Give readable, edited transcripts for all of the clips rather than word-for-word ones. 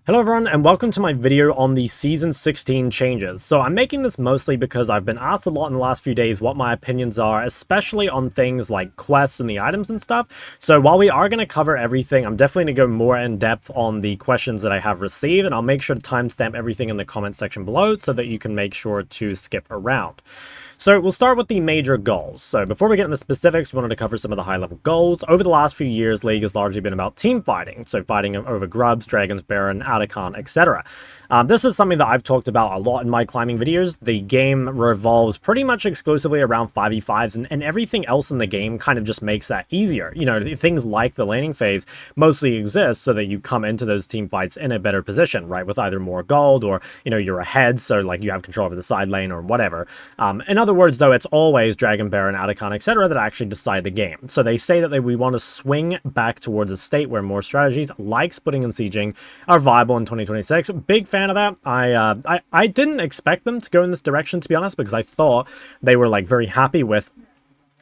Hello everyone and welcome to my video on the Season 16 changes. So I'm making this mostly because I've been asked a lot in the last few days what my opinions are, especially on things like quests and the items and stuff. So while we are going to cover everything, I'm definitely going to go more in depth on the questions that I have received, and I'll make sure to timestamp everything in the comment section below so that you can make sure to skip around. So we'll start with the major goals. So before we get into specifics, we wanted to cover some of the high-level goals. Over the last few years, League has largely been about team fighting, so fighting over grubs, dragons, baron, Atakhan, etc. This is something that I've talked about a lot in my climbing videos. The game revolves pretty much exclusively around 5v5s, and everything else in the game kind of just makes that easier. You know, things like the laning phase mostly exist so that you come into those team fights in a better position, right? With either more gold or, you know, you're ahead, so like you have control over the side lane or whatever. In other words, though, it's always Dragon, Baron, Atakhan, etc. that actually decide the game. So they say that we want to swing back towards a state where more strategies like splitting and sieging are viable in 2026. Big fan of that. I didn't expect them to go in this direction, to be honest, because I thought they were like very happy with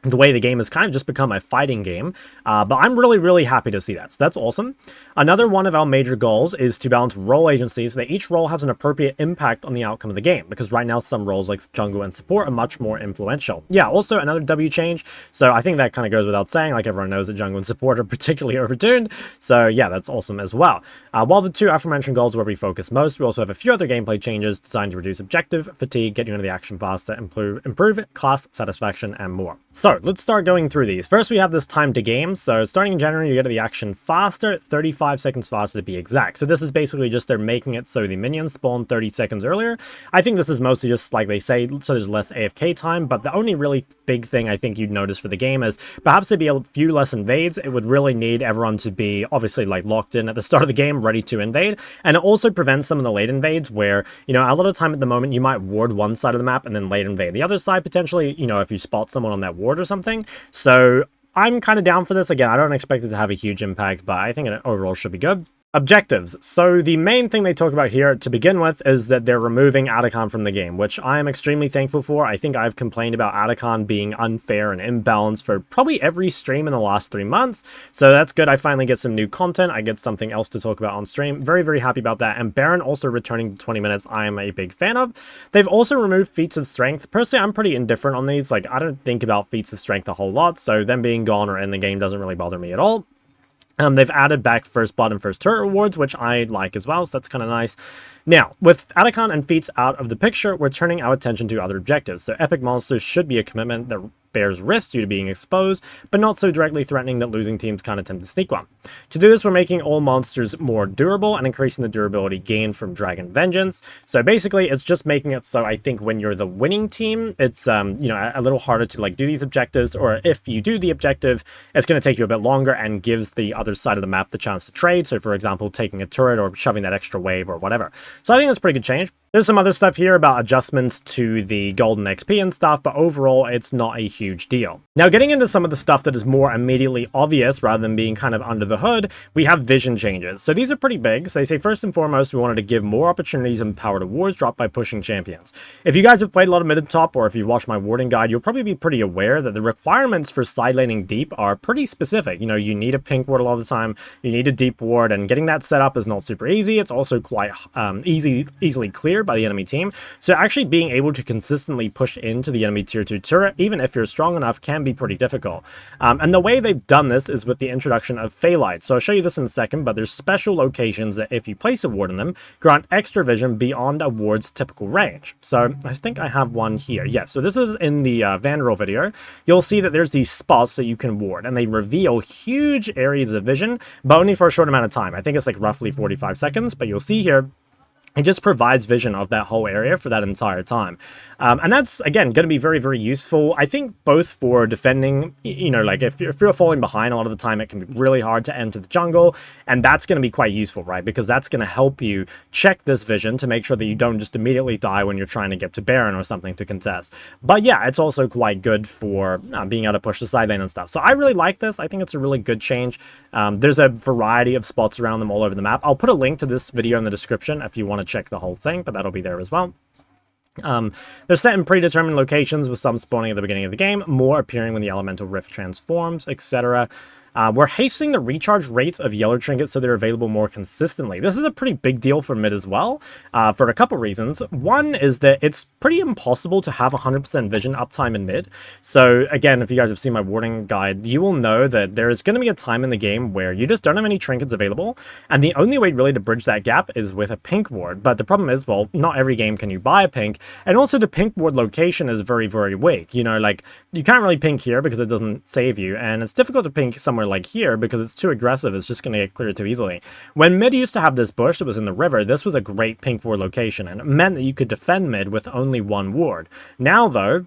the way the game has kind of just become a fighting game, but I'm really happy to see that, so that's awesome. Another one of our major goals is to balance role agency so that each role has an appropriate impact on the outcome of the game, because right now some roles like jungle and support are much more influential. Yeah, also another W change, so I think that kind of goes without saying, like everyone knows that jungle and support are particularly overtuned, so yeah, that's awesome as well. While the two aforementioned goals where we focus most, we also have a few other gameplay changes designed to reduce objective, fatigue, get you into the action faster, improve class satisfaction, and more. So let's start going through these. First, we have this time to game. So starting in January, you get to the action faster, 35 seconds faster to be exact. So this is basically just they're making it so the minions spawn 30 seconds earlier. I think this is mostly just like they say, so there's less AFK time, but the only really big thing I think you'd notice for the game is perhaps there'd be a few less invades. It would really need everyone to be obviously like locked in at the start of the game, ready to invade. And it also prevents some of the late invades where, you know, a lot of time at the moment you might ward one side of the map and then late invade the other side potentially, you know, if you spot someone on that ward or something. So I'm kind of down for this. Again, I don't expect it to have a huge impact, but I think it overall should be good. Objectives. So the main thing they talk about here to begin with is that they're removing Atakhan from the game, which I am extremely thankful for. I think I've complained about Atakhan being unfair and imbalanced for probably every stream in the last 3 months. So that's good. I finally get some new content. I get something else to talk about on stream. Very happy about that. And Baron also returning to 20 minutes, I am a big fan of. They've also removed feats of strength. Personally, I'm pretty indifferent on these. Like, I don't think about feats of strength a whole lot, so them being gone or in the game doesn't really bother me at all. They've added back first blood and first turret rewards, which I like as well, so that's kind of nice. Now, with Atakhan and feats out of the picture, we're turning our attention to other objectives. So epic monsters should be a commitment that bears risk due to being exposed, but not so directly threatening that losing teams can't attempt to sneak one. To do this, we're making all monsters more durable and increasing the durability gained from Dragon Vengeance. So basically, it's just making it so I think when you're the winning team, it's you know, a little harder to like do these objectives, or if you do the objective, it's going to take you a bit longer and gives the other side of the map the chance to trade. So for example, taking a turret or shoving that extra wave or whatever. So I think that's a pretty good change. There's some other stuff here about adjustments to the golden XP and stuff, but overall, it's not a huge deal. Now, getting into some of the stuff that is more immediately obvious rather than being kind of under the hood, we have vision changes. So these are pretty big. So they say, first and foremost, we wanted to give more opportunities and power to wards dropped by pushing champions. If you guys have played a lot of mid and top, or if you've watched my warding guide, you'll probably be pretty aware that the requirements for side laning deep are pretty specific. You know, you need a pink ward a lot of the time, you need a deep ward, and getting that set up is not super easy. It's also quite easily cleared by the enemy team. So actually being able to consistently push into the enemy tier 2 turret, even if you're strong enough, can be pretty difficult. And the way they've done this is with the introduction of Faelights. So I'll show you this in a second, but there's special locations that if you place a ward in them, grant extra vision beyond a ward's typical range. So I think I have one here. Yeah, so this is in the Vandal video. You'll see that there's these spots that you can ward, and they reveal huge areas of vision, but only for a short amount of time. I think it's like roughly 45 seconds, but you'll see here, it just provides vision of that whole area for that entire time. And that's, again, going to be very useful, I think, both for defending, you know, like if you're falling behind a lot of the time, it can be really hard to enter the jungle, and that's going to be quite useful, right? Because that's going to help you check this vision to make sure that you don't just immediately die when you're trying to get to Baron or something to contest. But yeah, it's also quite good for being able to push the side lane and stuff. So I really like this. I think it's a really good change. There's a variety of spots around them all over the map. I'll put a link to this video in the description if you want to check the whole thing, but that'll be there as well. They're set in predetermined locations with some spawning at the beginning of the game, more appearing when the elemental rift transforms, etc. We're hastening the recharge rates of yellow trinkets so they're available more consistently. This is a pretty big deal for mid as well, for a couple reasons. One is that it's pretty impossible to have 100% vision uptime in mid. So again, if you guys have seen my warning guide, you will know that there is going to be a time in the game where you just don't have any trinkets available, and the only way really to bridge that gap is with a pink ward. But the problem is, well, not every game can you buy a pink, and also the pink ward location is very, very weak. You know, like, you can't really pink here because it doesn't save you, and it's difficult to pink somewhere like here because it's too aggressive. It's just going to get cleared too easily. When mid used to have this bush that was in the river, this was a great pink ward location, and it meant that you could defend mid with only one ward. Now, though,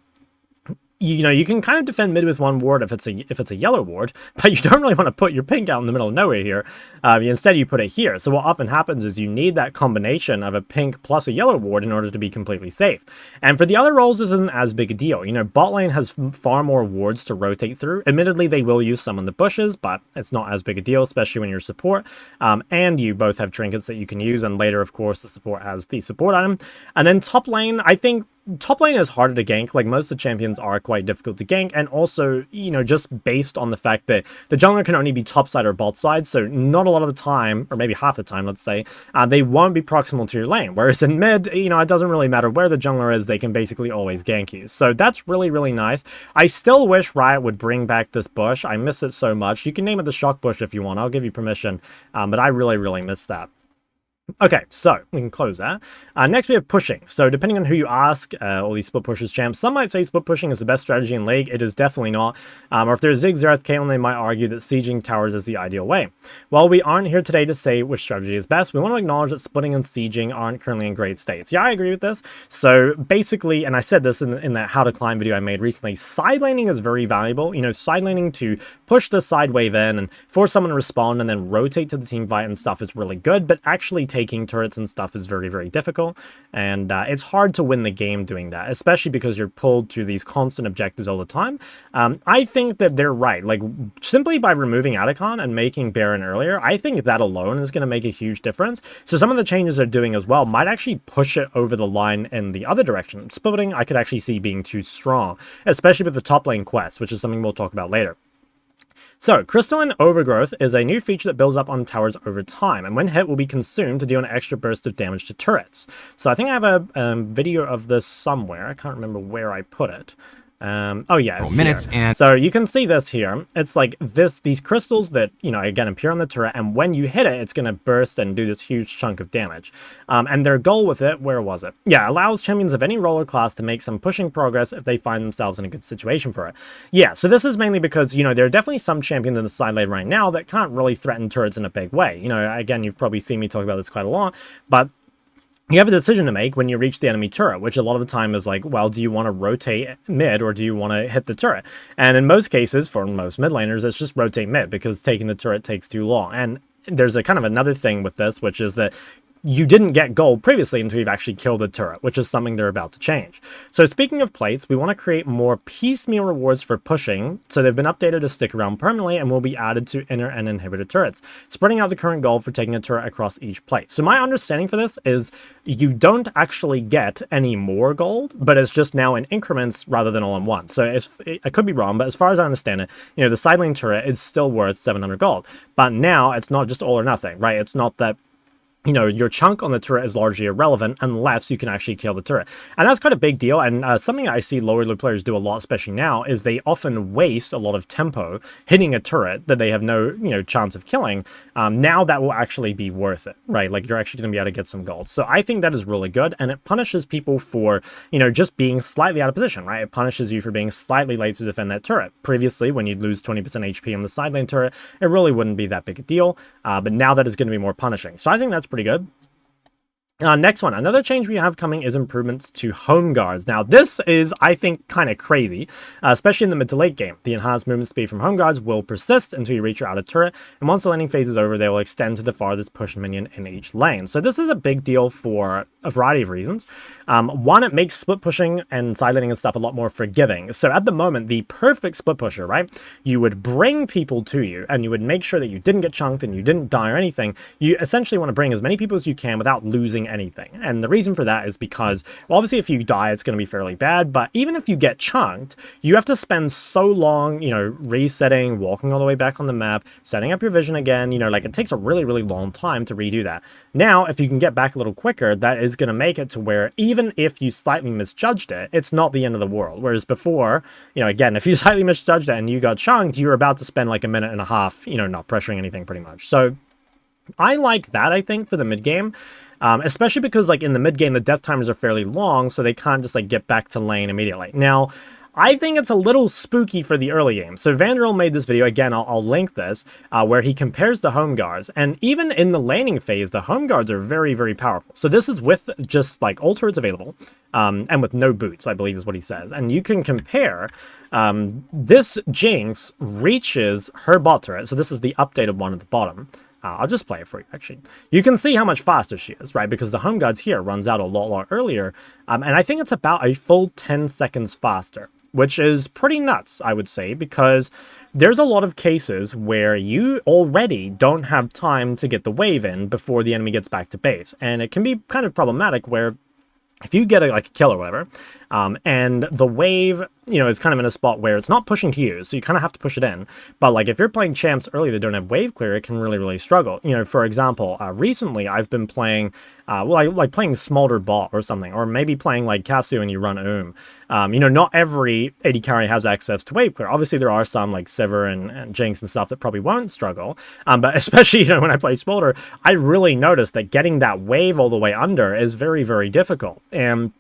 you know, you can kind of defend mid with one ward if it's a yellow ward, but you don't really want to put your pink out in the middle of nowhere here. Instead, you put it here. So what often happens is you need that combination of a pink plus a yellow ward in order to be completely safe. And for the other roles, this isn't as big a deal. You know, bot lane has far more wards to rotate through. Admittedly, they will use some in the bushes, but it's not as big a deal, especially when you're support. And you both have trinkets that you can use, and later, of course, the support has the support item. And then top lane, I think top lane is harder to gank. Like, most of the champions are quite difficult to gank, and also, you know, just based on the fact that the jungler can only be top side or bot side, so not a lot of the time, or maybe half the time, let's say, they won't be proximal to your lane. Whereas in mid, you know, it doesn't really matter where the jungler is, they can basically always gank you. So that's really, really nice. I still wish Riot would bring back this bush. I miss it so much. You can name it the Shok bush if you want. I'll give you permission, but I really, really miss that. Okay, so we can close that. Next, we have pushing. So depending on who you ask, all these split pushers champs, some might say split pushing is the best strategy in League. It is definitely not. Or if there's Ziggs, Xerath, Caitlyn, they might argue that sieging towers is the ideal way. While we aren't here today to say which strategy is best, we want to acknowledge that splitting and sieging aren't currently in great states. Yeah, I agree with this. So basically, and I said this in that how to climb video I made recently, side laning is very valuable. You know, side laning to push the side wave in and force someone to respond and then rotate to the team fight and stuff is really good, but actually taking turrets and stuff is very, very difficult, and it's hard to win the game doing that, especially because you're pulled to these constant objectives all the time. I think that they're right. Like, simply by removing Atakhan and making Baron earlier, I think that alone is going to make a huge difference. So some of the changes they're doing as well might actually push it over the line in the other direction. Splitting, I could actually see being too strong, especially with the top lane quest, which is something we'll talk about later. So, Crystalline Overgrowth is a new feature that builds up on towers over time, and when hit will be consumed to deal an extra burst of damage to turrets. So I think I have a video of this somewhere. I can't remember where I put it. Oh yeah, it's minutes here. And so you can see this here. It's like these crystals that, you know, again, appear on the turret, and when you hit it, it's going to burst and do this huge chunk of damage. And their goal with it, where was it? Yeah, allows champions of any role or class to make some pushing progress if they find themselves in a good situation for it. Yeah, so this is mainly because, you know, there are definitely some champions in the side lane right now that can't really threaten turrets in a big way. You know, again, you've probably seen me talk about this quite a lot, but you have a decision to make when you reach the enemy turret, which a lot of the time is like, well, do you want to rotate mid or do you want to hit the turret? And in most cases, for most mid laners, it's just rotate mid because taking the turret takes too long. And there's a kind of another thing with this, which is that you didn't get gold previously until you've actually killed the turret, which is something they're about to change. So speaking of plates, we want to create more piecemeal rewards for pushing, so they've been updated to stick around permanently and will be added to inner and inhibitor turrets, spreading out the current gold for taking a turret across each plate. So my understanding for this is you don't actually get any more gold, but it's just now in increments rather than all in one. So I could be wrong, but as far as I understand it, you know, the side lane turret is still worth 700 gold, but now it's not just all or nothing, right? It's not that, you know, your chunk on the turret is largely irrelevant unless you can actually kill the turret. And that's quite a big deal, and something I see lower level players do a lot, especially now, is they often waste a lot of tempo hitting a turret that they have no, you know, chance of killing. Now that will actually be worth it, right? Like, you're actually going to be able to get some gold. So I think that is really good, and it punishes people for, you know, just being slightly out of position, right? It punishes you for being slightly late to defend that turret. Previously, when you'd lose 20% HP on the side lane turret, it really wouldn't be that big a deal, but now that is going to be more punishing. So I think that's pretty good. Next one, another change we have coming is improvements to Homeguards. Now, this is, I think, kind of crazy, especially in the mid to late game. The enhanced movement speed from Homeguards will persist until you reach your outer turret, and once the laning phase is over, they will extend to the farthest push minion in each lane. So this is a big deal for a variety of reasons. One, it makes split pushing and side laning and stuff a lot more forgiving. So at the moment, the perfect split pusher, right? You would bring people to you, and you would make sure that you didn't get chunked and you didn't die or anything. You essentially want to bring as many people as you can without losing doing anything. And the reason for that is because, well, obviously if you die, it's going to be fairly bad, but even if you get chunked, you have to spend so long, you know, resetting, walking all the way back on the map, setting up your vision again, you know, like it takes a really, really long time to redo that. Now, if you can get back a little quicker, that is going to make it to where even if you slightly misjudged it, it's not the end of the world. Whereas before, you know, again, if you slightly misjudged it and you got chunked, you were about to spend like a minute and a half, you know, not pressuring anything pretty much. So I like that, I think, for the mid game. Especially because, like, in the mid game, the death timers are fairly long, so they can't just, like, get back to lane immediately. Now, I think it's a little spooky for the early game. So Vanderil made this video, again, I'll link this, where he compares the Homeguards. And even in the laning phase, the Homeguards are very, very powerful. So this is with just, like, all turrets available, and with no boots, I believe is what he says. And you can compare, this Jinx reaches her bot turret. So this is the updated one at the bottom. I'll just play it for you, actually. You can see how much faster she is, right? Because the Homeguards here runs out a lot earlier. And I think it's about a full 10 seconds faster, which is pretty nuts, I would say, because there's a lot of cases where you already don't have time to get the wave in before the enemy gets back to base. And it can be kind of problematic where if you get a kill or whatever, and the wave, you know, is kind of in a spot where it's not pushing to you, so you kind of have to push it in. But, like, if you're playing champs early that don't have wave clear, it can really, really struggle. You know, for example, recently I've been playing, like playing Smolder bot or something, or maybe playing, like, Casu and you run you know, not every AD carry has access to wave clear. Obviously, there are some, like Sivir and Jinx and stuff that probably won't struggle. But especially, you know, when I play Smolder, I really noticed that getting that wave all the way under is very, very difficult. And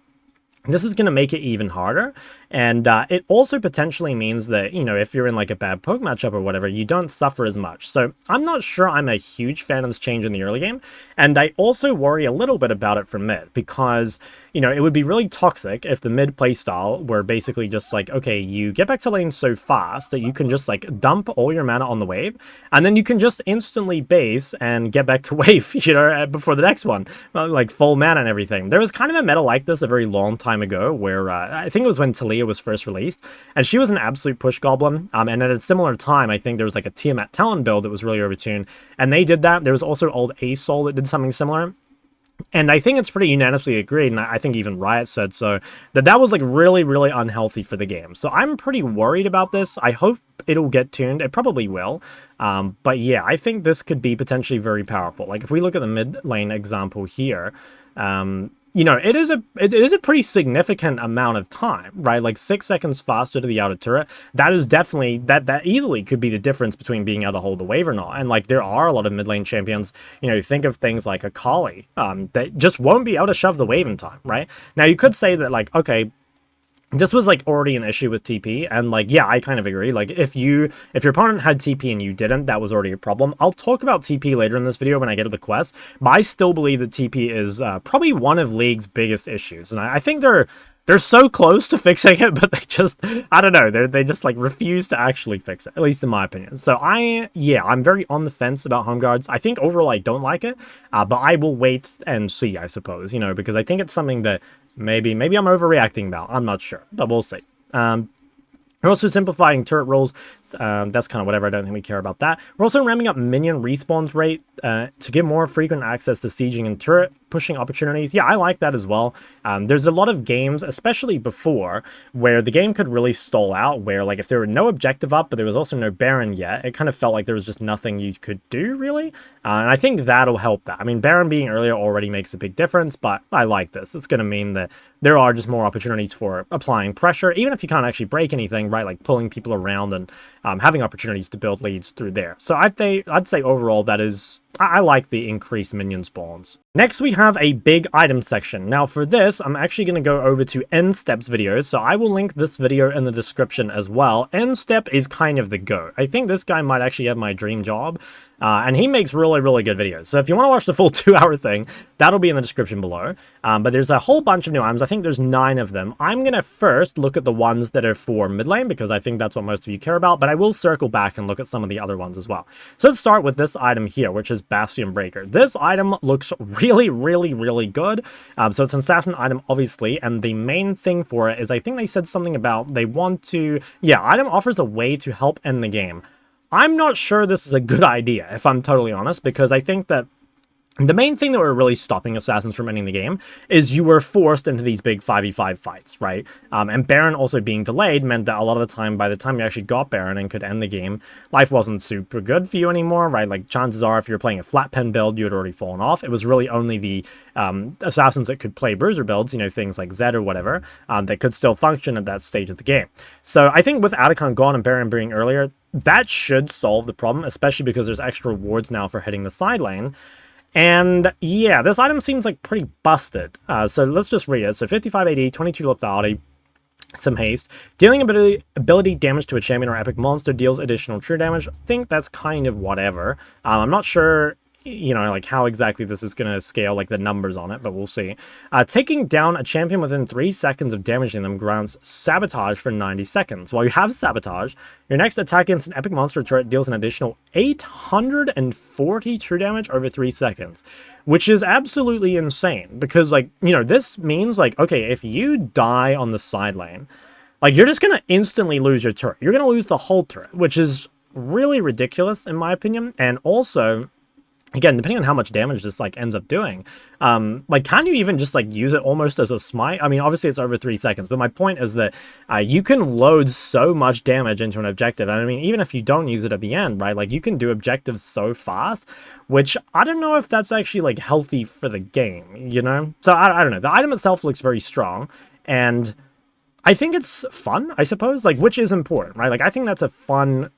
this is going to make it even harder, and it also potentially means that, you know, if you're in like a bad poke matchup or whatever, you don't suffer as much. So I'm not sure I'm a huge fan of this change in the early game, and I also worry a little bit about it for mid, because, you know, it would be really toxic if the mid playstyle were basically just like, okay, you get back to lane so fast that you can just like dump all your mana on the wave, and then you can just instantly base and get back to wave, you know, before the next one, like full mana and everything. There was kind of a meta like this a very long time ago, where I think it was when Talia was first released, and she was an absolute push goblin, and at a similar time, I think there was like a Tiamat Talon build that was really overtuned, and they did that. There was also old Asol that did something similar. And I think it's pretty unanimously agreed, and I think even Riot said so, that was like really, really unhealthy for the game. So I'm pretty worried about this. I hope it'll get tuned. It probably will. But yeah, I think this could be potentially very powerful. Like if we look at the mid lane example here, you know, it is a pretty significant amount of time, right? Like 6 seconds faster to the outer turret. That is definitely, that easily could be the difference between being able to hold the wave or not. And like there are a lot of mid lane champions, you know, think of things like Akali, that just won't be able to shove the wave in time, right? Now you could say that like, okay, this was like already an issue with TP, and like, yeah, I kind of agree. Like if your opponent had TP and you didn't, that was already a problem. I'll talk about TP later in this video when I get to the quest, but I still believe that TP is probably one of League's biggest issues, and I think they're so close to fixing it, but they just, I don't know, they just like refuse to actually fix it, at least in my opinion. So I'm very on the fence about Homeguards. I think overall I don't like it, but I will wait and see, I suppose, you know, because I think it's something that maybe I'm overreacting about. I'm not sure, but we'll see. We're also simplifying turret rolls. That's kind of whatever. I don't think we care about that. We're also ramping up minion respawns rate to get more frequent access to sieging and turret pushing opportunities. Yeah, I like that as well. There's a lot of games, especially before, where the game could really stall out, where like if there were no objective up, but there was also no Baron yet, it kind of felt like there was just nothing you could do, really. And I think that'll help that. I mean, Baron being earlier already makes a big difference, but I like this. It's going to mean that there are just more opportunities for applying pressure, even if you can't actually break anything, right? Like pulling people around and having opportunities to build leads through there. So I'd say overall that is, I like the increased minion spawns. Next, we have a big item section. Now for this, I'm actually going to go over to N-Step's videos, so I will link this video in the description as well. N-Step is kind of the GOAT. I think this guy might actually have my dream job, and he makes really, really good videos. So if you want to watch the full 2-hour thing, that'll be in the description below. But there's a whole bunch of new items. I think there's 9 of them. I'm going to first look at the ones that are for mid lane, because I think that's what most of you care about, but I will circle back and look at some of the other ones as well. So let's start with this item here, which is Bastion Breaker. This item looks really, really, really good. So it's an assassin item, obviously, and the main thing for it is, I think they said something about they want to, yeah, item offers a way to help end the game. I'm not sure this is a good idea, if I'm totally honest, because I think that The main thing that were really stopping assassins from ending the game is you were forced into these big 5v5 fights, right? And Baron also being delayed meant that a lot of the time, by the time you actually got Baron and could end the game, life wasn't super good for you anymore, right? Like, chances are, if you're playing a flat pen build, you had already fallen off. It was really only the assassins that could play bruiser builds, you know, things like Zed or whatever, that could still function at that stage of the game. So I think with Atakhan GONE and Baron being earlier, that should solve the problem, especially because there's extra rewards now for hitting the side lane. And yeah, this item seems like pretty busted. So let's just read it. So 55 AD, 22 lethality, some haste. Dealing ability damage to a champion or epic monster deals additional true damage. I think that's kind of whatever. I'm not sure, you know, like how exactly this is going to scale, like the numbers on it, but we'll see. Taking down a champion within 3 seconds of damaging them grants Sabotage for 90 seconds. While you have Sabotage, your next attack against an epic monster turret deals an additional 840 true damage over 3 seconds, which is absolutely insane, because, like, you know, this means, like, okay, if you die on the side lane, like, you're just going to instantly lose your turret. You're going to lose the whole turret, which is really ridiculous, in my opinion, and also, again, depending on how much damage this, like, ends up doing, like, can you even just, like, use it almost as a smite? I mean, obviously it's over 3 seconds, but my point is that you can load so much damage into an objective, and I mean, even if you don't use it at the end, right, like, you can do objectives so fast, which I don't know if that's actually, like, healthy for the game, you know? So, I don't know. The item itself looks very strong, and I think it's fun, I suppose, like, which is important, right? Like, I think that's a fun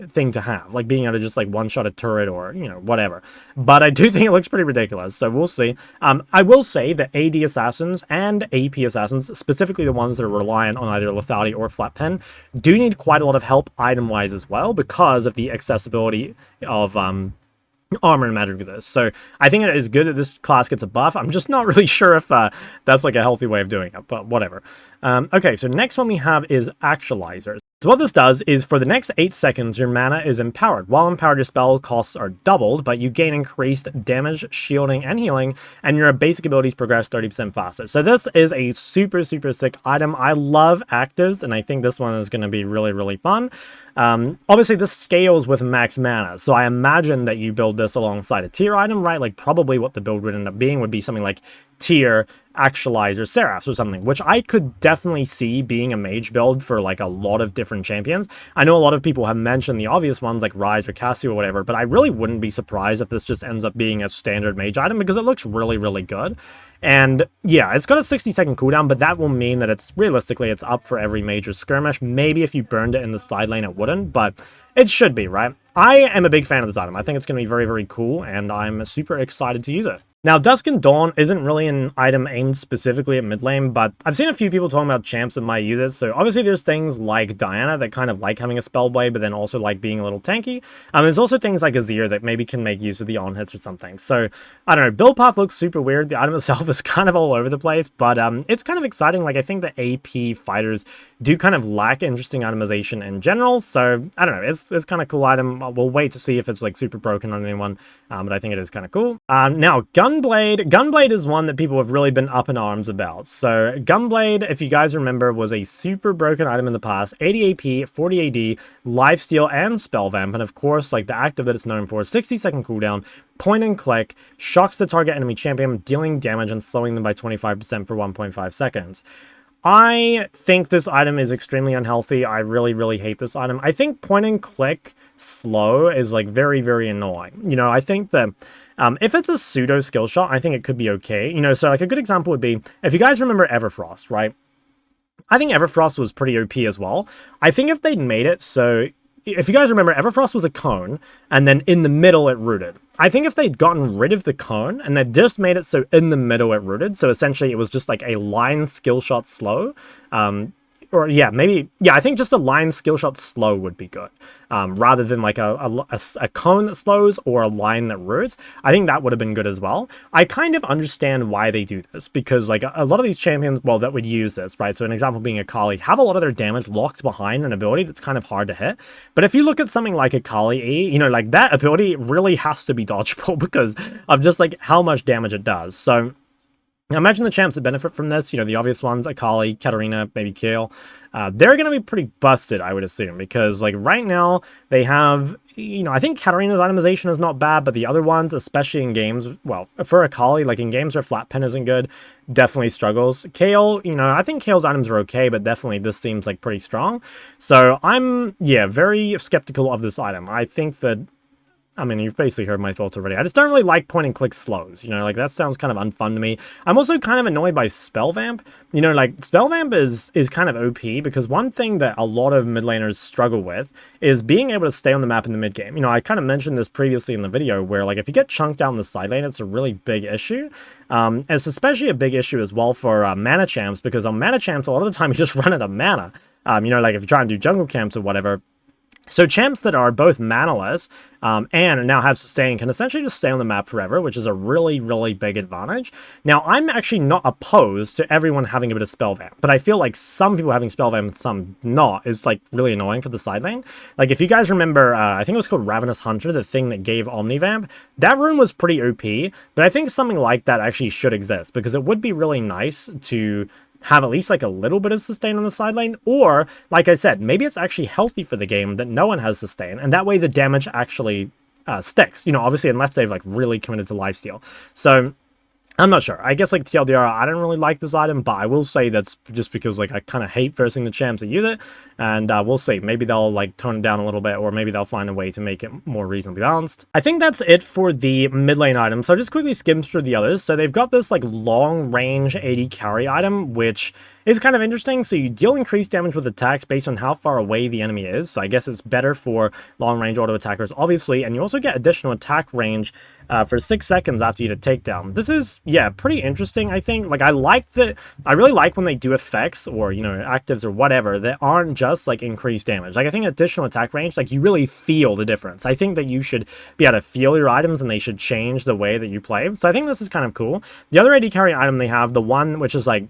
thing to have, like being able to just like one-shot a turret or, you know, whatever. But I do think it looks pretty ridiculous, so we'll see. I will say that AD assassins and AP assassins, specifically the ones that are reliant on either lethality or flat pen, do need quite a lot of help item-wise as well, because of the accessibility of armor and magic resist. So I think it is good that this class gets a buff. I'm just not really sure if that's like a healthy way of doing it, but whatever. Okay, so next one we have is Actualizers. So what this does is for the next 8 seconds, your mana is empowered. While empowered, your spell costs are doubled, but you gain increased damage, shielding, and healing, and your basic abilities progress 30% faster. So this is a super, super sick item. I love actives, and I think this one is going to be really, really fun. Obviously, this scales with max mana, so I imagine that you build this alongside a tier item, right? Like, probably what the build would end up being would be something like tier, Actualizer, Seraphs or something, which I could definitely see being a mage build for like a lot of different champions. I know a lot of people have mentioned the obvious ones like Ryze or Cassie or whatever, but I really wouldn't be surprised if this just ends up being a standard mage item, because it looks really, really good. And yeah, it's got a 60-second cooldown, but that will mean that it's realistically it's up for every major skirmish. Maybe if you burned it in the side lane, it wouldn't, but it should be, right? I am a big fan of this item. I think it's going to be very, very cool, and I'm super excited to use it. Now, Dusk and Dawn isn't really an item aimed specifically at mid lane, but I've seen a few people talking about champs that might use it. So obviously there's things like Diana that kind of like having a spellblade, but then also like being a little tanky. There's also things like Azir that maybe can make use of the on-hits or something. So, I don't know, build path looks super weird. The item itself is kind of all over the place, but it's kind of exciting. Like, I think the AP fighters do kind of lack interesting itemization in general, so I don't know, it's kind of cool item. We'll wait to see if it's like super broken on anyone, but I think it is kind of cool. Now, Gunblade is one that people have really been up in arms about. So Gunblade, if you guys remember, was a super broken item in the past. 80 AP, 40 AD, lifesteal, and spell vamp, and of course, like the active that it's known for, 60-second cooldown, point and click, shocks the target enemy champion, dealing damage and slowing them by 25% for 1.5 seconds. I think this item is extremely unhealthy. I really, really hate this item. I think point and click slow is like very, very annoying. You know, I think that if it's a pseudo skill shot, I think it could be okay. You know, so like a good example would be, if you guys remember Everfrost, right? I think Everfrost was pretty OP as well. I think if they'd made it so, if you guys remember, Everfrost was a cone, and then in the middle it rooted. I think if they'd gotten rid of the cone, and they just made it so in the middle it rooted, so essentially it was just like a line skill shot slow, or yeah, maybe, yeah, I think just a line skill shot slow would be good, rather than like a cone that slows or a line that roots. I think that would have been good as well. I kind of understand why they do this, because like a lot of these champions, well, that would use this, right? So an example being Akali, have a lot of their damage locked behind an ability that's kind of hard to hit. But if you look at something like Akali E, you know, like that ability really has to be dodgeable because of just like how much damage it does. So Now, imagine the champs that benefit from this, you know, the obvious ones, Akali, Katarina, maybe Kayle. They're going to be pretty busted, I would assume, because, like, right now, they have, you know, I think Katarina's itemization is not bad, but the other ones, especially in games, well, for Akali, like, in games where flat pen isn't good, definitely struggles. Kayle, you know, I think Kayle's items are okay, but definitely this seems, like, pretty strong. So, I'm, yeah, very skeptical of this item. I think that, I mean, you've basically heard my thoughts already. I just don't really like point-and-click slows, you know, like, that sounds kind of unfun to me. I'm also kind of annoyed by Spell Vamp. You know, like, Spell Vamp is kind of OP, because one thing that a lot of mid laners struggle with is being able to stay on the map in the mid-game. You know, I kind of mentioned this previously in the video, where, like, if you get chunked down the side lane, it's a really big issue. It's especially a big issue as well for mana champs, because on mana champs, a lot of the time, you just run out of mana. You know, like, if you try and do jungle camps or whatever. So champs that are both manaless and now have sustain can essentially just stay on the map forever, which is a really, really big advantage. Now, I'm actually not opposed to everyone having a bit of spell vamp, but I feel like some people having spell vamp and some not is, like, really annoying for the side lane. Like, if you guys remember, I think it was called Ravenous Hunter, the thing that gave Omnivamp, that rune was pretty OP, but I think something like that actually should exist, because it would be really nice to have at least, like, a little bit of sustain on the side lane, or, like I said, maybe it's actually healthy for the game that no one has sustain, and that way the damage actually sticks, you know, obviously, unless they've, like, really committed to lifesteal. So, I'm not sure. I guess, like, TLDR, I don't really like this item, but I will say that's just because, like, I kind of hate versing the champs that use it, and we'll see. Maybe they'll, like, tone it down a little bit, or maybe they'll find a way to make it more reasonably balanced. I think that's it for the mid lane items, so I'll just quickly skim through the others. So they've got this, like, long-range AD carry item, which is kind of interesting. So you deal increased damage with attacks based on how far away the enemy is, so I guess it's better for long-range auto attackers, obviously, and you also get additional attack range for 6 seconds after you hit a takedown. This is, yeah, pretty interesting, I think. Like, I really like when they do effects, or, you know, actives or whatever, that aren't just, like, increased damage. Like, I think additional attack range, like, you really feel the difference. I think that you should be able to feel your items, and they should change the way that you play. So I think this is kind of cool. The other AD carry item they have, the one which is, like,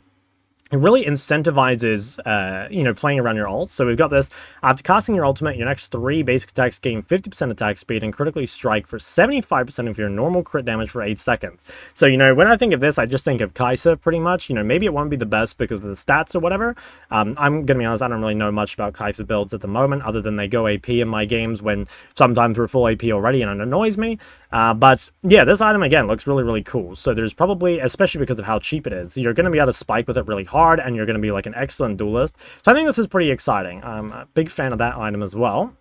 it really incentivizes, you know, playing around your ult. So we've got this. After casting your ultimate, your next 3 basic attacks gain 50% attack speed and critically strike for 75% of your normal crit damage for 8 seconds. So, you know, when I think of this, I just think of Kai'Sa pretty much. You know, maybe it won't be the best because of the stats or whatever. I'm going to be honest, I don't really know much about Kai'Sa builds at the moment, other than they go AP in my games when sometimes we're full AP already, and it annoys me. But, yeah, this item, again, looks really, really cool. So there's probably, especially because of how cheap it is, you're going to be able to spike with it really hard, and you're going to be, like, an excellent duelist. So I think this is pretty exciting. I'm a big fan of that item as well.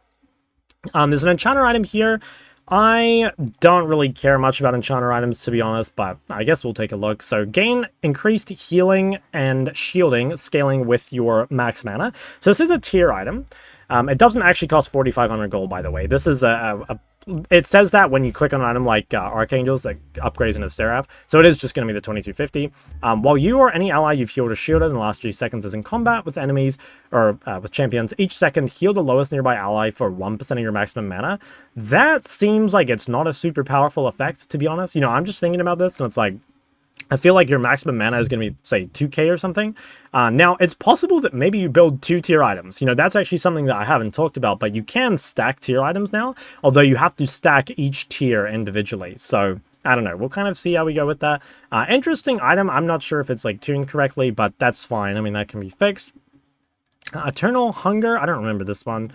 There's an enchanter item here. I don't really care much about enchanter items, to be honest, but I guess we'll take a look. So gain increased healing and shielding, scaling with your max mana. So this is a tier item. It doesn't actually cost 4,500 gold, by the way. This is it says that when you click on an item like Archangels, that upgrades into Seraph. So it is just going to be the 2250. While you or any ally you've healed or shielded in the last 3 seconds is in combat with enemies or with champions, each second heal the lowest nearby ally for 1% of your maximum mana. That seems like it's not a super powerful effect, to be honest. You know, I'm just thinking about this, and it's like, I feel like your maximum mana is going to be, say, 2k or something. Now, it's possible that maybe you build 2 tier items. You know, that's actually something that I haven't talked about, but you can stack tier items now, although you have to stack each tier individually. So, I don't know. We'll kind of see how we go with that. Interesting item. I'm not sure if it's, like, tuned correctly, but that's fine. I mean, that can be fixed. Eternal Hunger. I don't remember this one.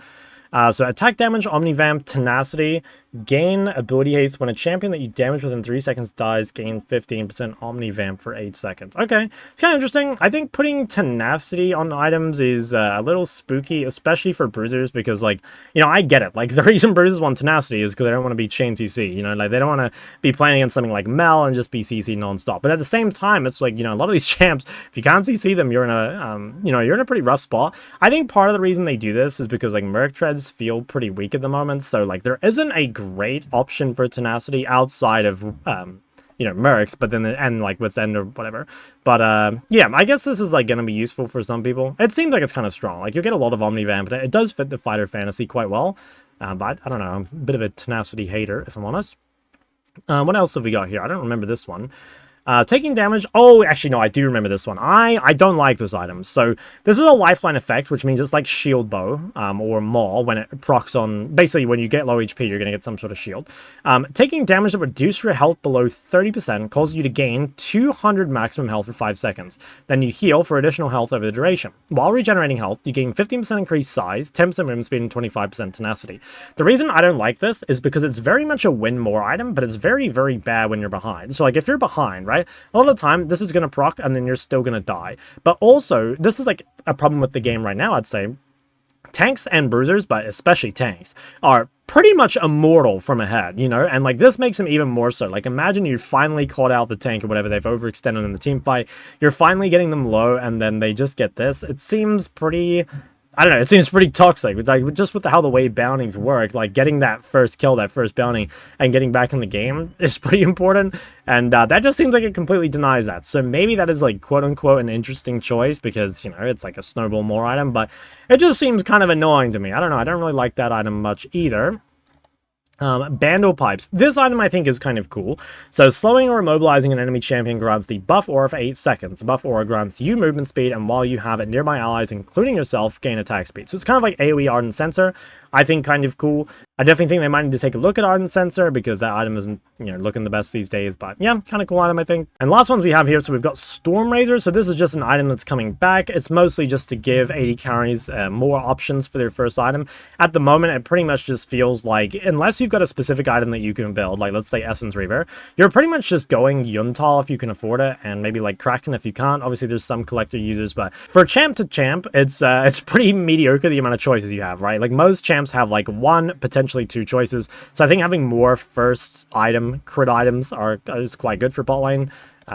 So attack damage, Omnivamp, Tenacity, gain ability haste. When a champion that you damage within 3 seconds dies, gain 15% Omnivamp for 8 seconds. Okay, it's kind of interesting. I think putting Tenacity on items is a little spooky, especially for bruisers, because, like, you know, I get it. Like, the reason bruisers want Tenacity is because they don't want to be chain CC, you know, like, they don't want to be playing against something like Mel and just be CC non-stop. But at the same time, it's like, you know, a lot of these champs, if you can't CC them, you're in a, you know, you're in a pretty rough spot. I think part of the reason they do this is because, like, Merc Treads feel pretty weak at the moment, so, like, there isn't a great option for Tenacity outside of you know, Mercs, but then and like Wit's End or whatever. But yeah, I guess this is, like, gonna be useful for some people. It seems like it's kind of strong. Like, you'll get a lot of Omnivamp, but it does fit the fighter fantasy quite well. But I don't know, I'm a bit of a Tenacity hater, if I'm honest. What else have we got here? I don't remember this one. Taking damage. Oh, actually, no, I do remember this one. I don't like this item. So this is a lifeline effect, which means it's like shield bow, or maul when it procs on. Basically, when you get low HP, you're gonna get some sort of shield. Taking damage that reduces your health below 30% causes you to gain 200 maximum health for 5 seconds. Then you heal for additional health over the duration. While regenerating health, you gain 15% increased size, 10% movement speed, and 25% tenacity. The reason I don't like this is because it's very much a win more item, but it's very, very bad when you're behind. So like if you're behind, right? A lot of the time, this is going to proc, and then you're still going to die. But also, this is like a problem with the game right now, I'd say. Tanks and bruisers, but especially tanks, are pretty much immortal from ahead, you know? And like this makes them even more so. Like imagine you finally caught out the tank or whatever, they've overextended in the team fight. You're finally getting them low, and then they just get this. It seems pretty... I don't know, it seems pretty toxic. Like, just with how the way bounties work, like, getting that first kill, that first bounty, and getting back in the game is pretty important, and that just seems like it completely denies that. So maybe that is, like, quote-unquote an interesting choice, because, you know, it's like a snowball more item, but it just seems kind of annoying to me. I don't know, I don't really like that item much either. Bandle Pipes. This item I think is kind of cool. So slowing or immobilizing an enemy champion grants the buff aura for 8 seconds. The buff aura grants you movement speed, and while you have it, nearby allies, including yourself, gain attack speed. So it's kind of like AoE Ardent Sensor. I think kind of cool. I definitely think they might need to take a look at Ardent Sensor, because that item isn't, you know, looking the best these days. But yeah, kind of cool item, I think. And last ones we have here, so we've got Storm Razor. So this is just an item that's coming back. It's mostly just to give AD carries more options for their first item. At the moment, it pretty much just feels like, unless you've got a specific item that you can build, like let's say Essence Reaver, you're pretty much just going Yuntal if you can afford it, and maybe like Kraken if you can't. Obviously, there's some collector users, but for champ to champ, it's pretty mediocre the amount of choices you have, right? Like most champs have like 1, potentially 2 choices. So I think having more first item crit items is quite good for bot lane.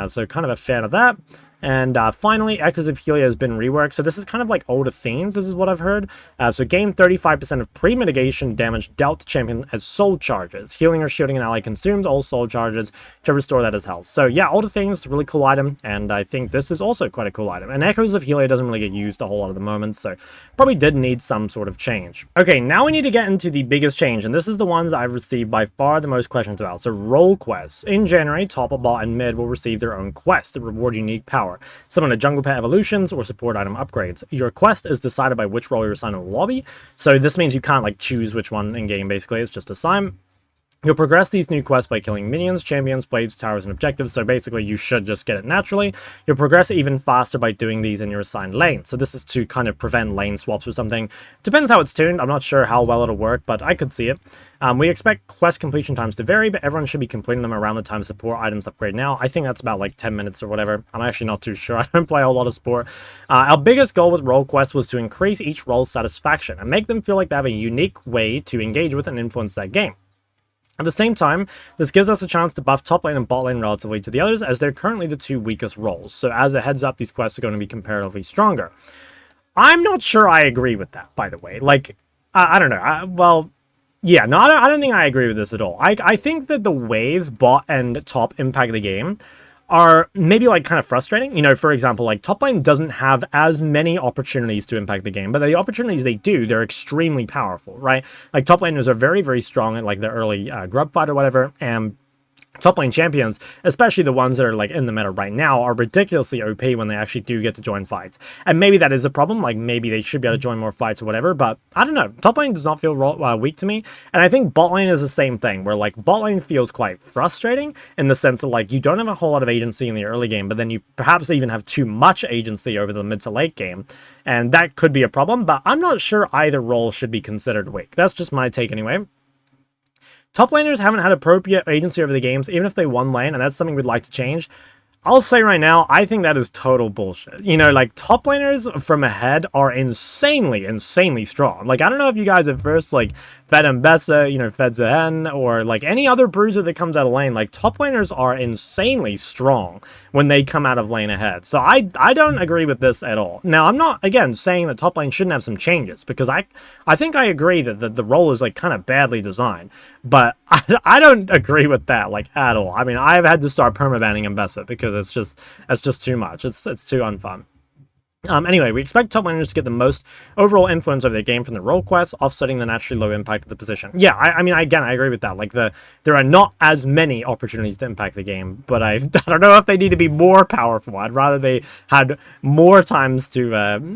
So kind of a fan of that. And finally, Echoes of Helia has been reworked. So this is kind of like older themes, this is what I've heard. So gain 35% of pre-mitigation damage dealt to champion as soul charges. Healing or shielding an ally consumes all soul charges to restore that as health. So yeah, older themes, really cool item. And I think this is also quite a cool item. And Echoes of Helia doesn't really get used a whole lot at the moment, so probably did need some sort of change. Okay, now we need to get into the biggest change. And this is the ones I've received by far the most questions about. So role quests. In January, top, bot, and mid will receive their own quests to reward unique power. Summon a jungle pet evolutions or support item upgrades. Your quest is decided by which role you're assigned in the lobby, so this means you can't like choose which one in game. Basically, it's just assigned. You'll progress these new quests by killing minions, champions, blades, towers, and objectives, so basically you should just get it naturally. You'll progress even faster by doing these in your assigned lane, so this is to kind of prevent lane swaps or something. Depends how it's tuned, I'm not sure how well it'll work, but I could see it. We expect quest completion times to vary, but everyone should be completing them around the time support items upgrade now. I think that's about like 10 minutes or whatever. I'm actually not too sure, I don't play a whole lot of support. Our biggest goal with role quests was to increase each role's satisfaction and make them feel like they have a unique way to engage with and influence that game. At the same time, this gives us a chance to buff top lane and bot lane relatively to the others, as they're currently the 2 weakest roles. So as a heads up, these quests are going to be comparatively stronger. I'm not sure I agree with that, by the way. Like, I don't know. Well, yeah, no, I don't think I agree with this at all. I think that the ways bot and top impact the game are maybe like kind of frustrating. You know, for example, like top lane doesn't have as many opportunities to impact the game, but the opportunities they do, they're extremely powerful, right? Like top laners are very, very strong at like the early grub fight or whatever, and top lane champions, especially the ones that are like in the meta right now, are ridiculously OP when they actually do get to join fights. And maybe that is a problem, like maybe they should be able to join more fights or whatever, but I don't know. Top lane does not feel weak to me, and I think bot lane is the same thing, where like bot lane feels quite frustrating in the sense that like you don't have a whole lot of agency in the early game, but then you perhaps even have too much agency over the mid to late game, and that could be a problem, but I'm not sure either role should be considered weak. That's just my take anyway. Top laners haven't had appropriate agency over the games, even if they won lane, and that's something we'd like to change. I'll say right now, I think that is total bullshit. You know, like, top laners from ahead are insanely, insanely strong. Like, I don't know if you guys have first, like, fed Mbessa, you know, fed Zahen, or, like, any other bruiser that comes out of lane. Like, top laners are insanely strong when they come out of lane ahead. So I don't agree with this at all. Now, I'm not, again, saying that top lane shouldn't have some changes, because I think I agree that the role is, like, kind of badly designed. But I don't agree with that, like, at all. I mean, I've had to start permabanning Mbessa because it's just too much. It's too unfun. Anyway, we expect top laners to get the most overall influence over the game from the role quests, offsetting the naturally low impact of the position. Yeah, I mean, again, I agree with that. Like, there are not as many opportunities to impact the game, but I don't know if they need to be more powerful. I'd rather they had more times to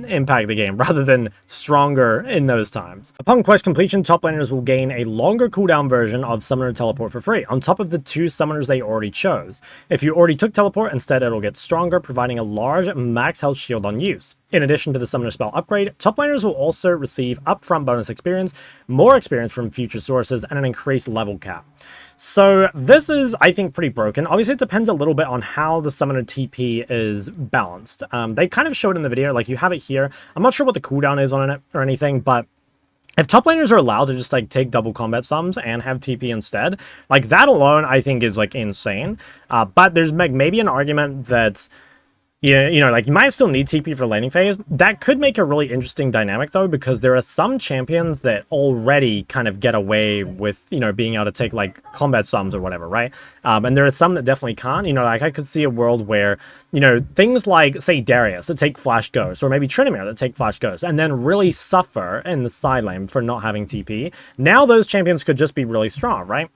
impact the game, rather than stronger in those times. Upon quest completion, top laners will gain a longer cooldown version of Summoner Teleport for free, on top of the 2 summoners they already chose. If you already took Teleport, instead it'll get stronger, providing a large max health shield on use. In addition to the Summoner spell upgrade, top laners will also receive upfront bonus experience, more experience from future sources, and an increased level cap. So this is, I think, pretty broken. Obviously, it depends a little bit on how the Summoner TP is balanced. They kind of showed in the video, like you have it here. I'm not sure what the cooldown is on it or anything, but if top laners are allowed to just, like, take double combat sums and have TP instead, like, that alone, I think, is, like, insane. But there's, like, maybe an argument that, yeah, you know, like, you might still need TP for laning phase. That could make a really interesting dynamic, though, because there are some champions that already kind of get away with, you know, being able to take, like, combat sums or whatever, right? And there are some that definitely can't. You know, like, I could see a world where, you know, things like, say, Darius that take Flash Ghost, or maybe Tryndamere that take Flash Ghost, and then really suffer in the side lane for not having TP. Now those champions could just be really strong, right?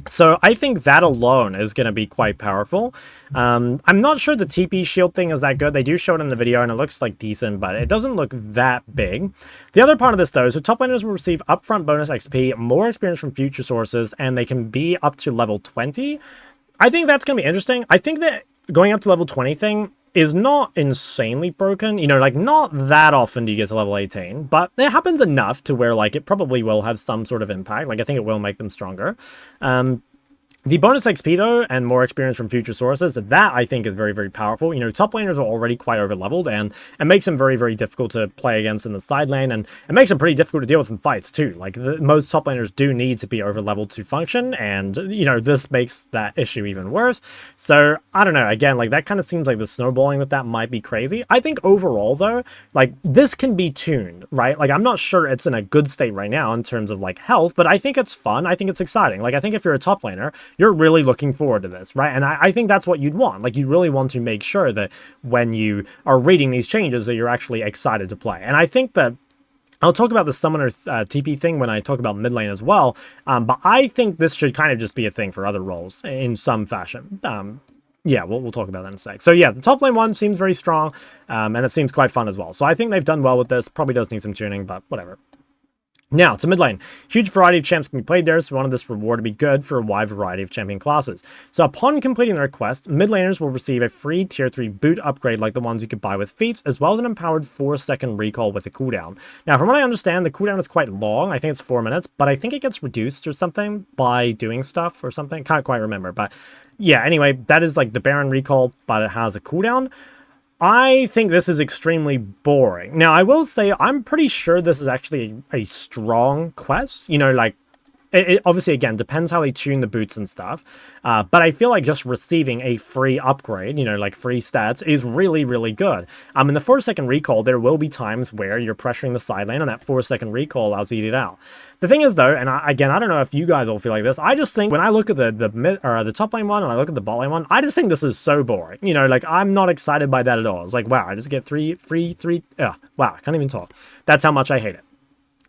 So I think that alone is going to be quite powerful. I'm not sure the TP shield thing is that good. They do show it in the video and it looks like decent, but it doesn't look that big. The other part of this though, so top laners will receive upfront bonus XP, more experience from future sources, and they can be up to level 20. I think that's going to be interesting. I think that going up to level 20 thing is not insanely broken. You know, like, not that often do you get to level 18, but it happens enough to where, like, it probably will have some sort of impact. Like, I think it will make them stronger. The bonus XP, though, and more experience from future sources, that I think is very, very powerful. You know, top laners are already quite over-leveled, and it makes them very, very difficult to play against in the side lane, and it makes them pretty difficult to deal with in fights, too. Like, most top laners do need to be over-leveled to function, and, you know, this makes that issue even worse. So, I don't know, again, like, that kind of seems like the snowballing with that might be crazy. I think overall, though, like, this can be tuned, right? Like, I'm not sure it's in a good state right now in terms of, like, health, but I think it's fun. I think it's exciting. Like, I think if you're a top laner, you're really looking forward to this, right? And I think that's what you'd want. Like, you really want to make sure that when you are reading these changes that you're actually excited to play. And I think that I'll talk about the summoner TP thing when I talk about mid lane as well, but I think this should kind of just be a thing for other roles in some fashion. Yeah, we'll talk about that in a sec. So yeah, the top lane one seems very strong, and it seems quite fun as well. So I think they've done well with this. Probably does need some tuning, but whatever. Now, to mid lane. Huge variety of champs can be played there, so we wanted this reward to be good for a wide variety of champion classes. So upon completing their quest, mid laners will receive a free tier 3 boot upgrade like the ones you could buy with feats, as well as an empowered 4-second recall with a cooldown. Now, from what I understand, the cooldown is quite long. I think it's 4 minutes, but I think it gets reduced or something by doing stuff or something. Can't quite remember, but yeah, anyway, that is like the Baron recall, but it has a cooldown. I think this is extremely boring. Now, I will say I'm pretty sure this is actually a strong quest. You know, like, it obviously, again, depends how they tune the boots and stuff. But I feel like just receiving a free upgrade, you know, like free stats, is really, really good. In the 4-second recall, there will be times where you're pressuring the side lane, and that 4-second recall allows you to eat it out. The thing is, though, and again, I don't know if you guys all feel like this, I just think when I look at the top lane one and I look at the bot lane one, I just think this is so boring. You know, like, I'm not excited by that at all. It's like, wow, I just get three, wow, I can't even talk. That's how much I hate it.